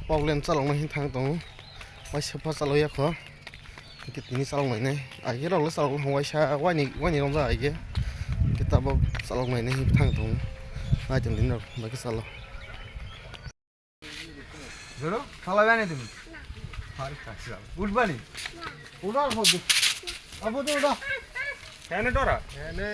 Paulen salong thang tong wai sepa saloya kho kitini salong mai nei ai ro lo salong wai sa wai ni rong za ai kita bo salong mai nei thang tong ai chang din ro ba ki salo ধরো খাওয়াবে না তুমি আর কাছে যাও উঠবা নি udah abu tu udah কেন ডরা ini